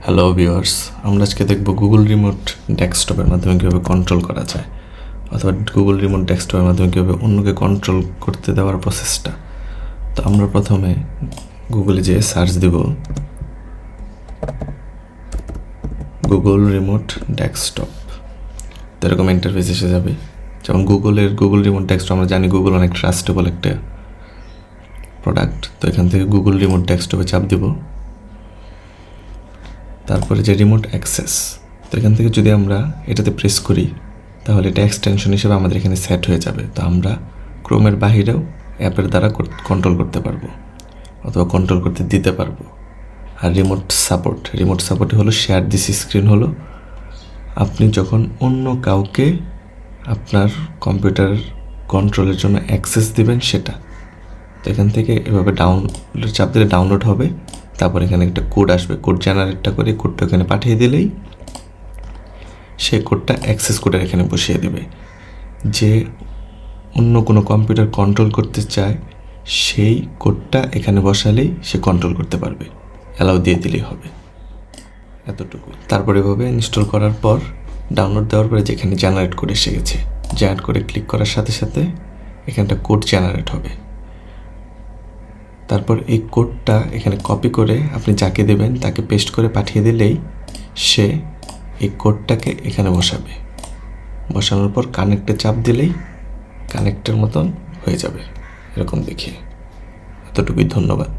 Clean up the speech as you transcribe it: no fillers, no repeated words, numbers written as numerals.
Hello viewers, আমরা আজকে দেখব গুগল রিমোট ডেস্কটপের মাধ্যমে কীভাবে কন্ট্রোল করা যায়, অথবা গুগল রিমোট ডেস্কটপের মাধ্যমে কীভাবে অন্যকে কন্ট্রোল করতে দেওয়ার প্রসেসটা। তো আমরা প্রথমে গুগলে যেয়ে সার্চ দেব গুগল রিমোট ডেস্কটপ। তো এরকম ইন্টারফেস এসে যাবে। যেমন গুগল রিমোট ডেস্কটপ আমরা জানি গুগল অনেক ট্রাস্টেবল একটা প্রোডাক্ট। তো এখান থেকে গুগল রিমোট ডেস্কটপে চাপ দেব। তারপরে যে রিমোট অ্যাক্সেস, তো এখান থেকে যদি আমরা এটাতে প্রেস করি তাহলে এটা এক্সটেনশন হিসেবে আমাদের এখানে সেট হয়ে যাবে। তো আমরা ক্রোমের বাহিরেও অ্যাপের দ্বারা কন্ট্রোল করতে পারবো অথবা কন্ট্রোল করতে দিতে পারবো। আর রিমোট সাপোর্ট হলো শেয়ার দিস স্ক্রিন, হলো আপনি যখন অন্য কাউকে আপনার কম্পিউটার কন্ট্রোলের জন্য অ্যাক্সেস দিবেন সেটা। তো এখান থেকে এভাবে ডাউনলোড চাপ দিলে ডাউনলোড হবে। তারপর এখানে একটা কোড আসবে, কোড জেনারেটটা করে কোডটা এখানে পাঠিয়ে দিলেই সেই কোডটা অ্যাক্সেস কোডের এখানে বসিয়ে দেবে। যে অন্য কোনো কম্পিউটার কন্ট্রোল করতে চায় সেই কোডটা এখানে বসালেই সে কন্ট্রোল করতে পারবে, অ্যালাউ দিয়ে দিলেই হবে, এতটুকু। তারপর এভাবে ইনস্টল করার পর ডাউনলোড দেওয়ার পরে যেখানে জেনারেট কোড এসে গেছে, জেনারেট করে ক্লিক করার সাথে সাথে এখানটা কোড জেনারেট হবে। তারপর এই কোডটা এখানে কপি করে আপনি যাকে দেবেন তাকে পেস্ট করে পাঠিয়ে দিলেই সে এই কোডটাকে এখানে বসাবে। বসানোর পর কানেক্টে চাপ দিলেই কানেক্টের মতন হয়ে যাবে, এরকম দেখিয়ে। এতটুকুই, ধন্যবাদ।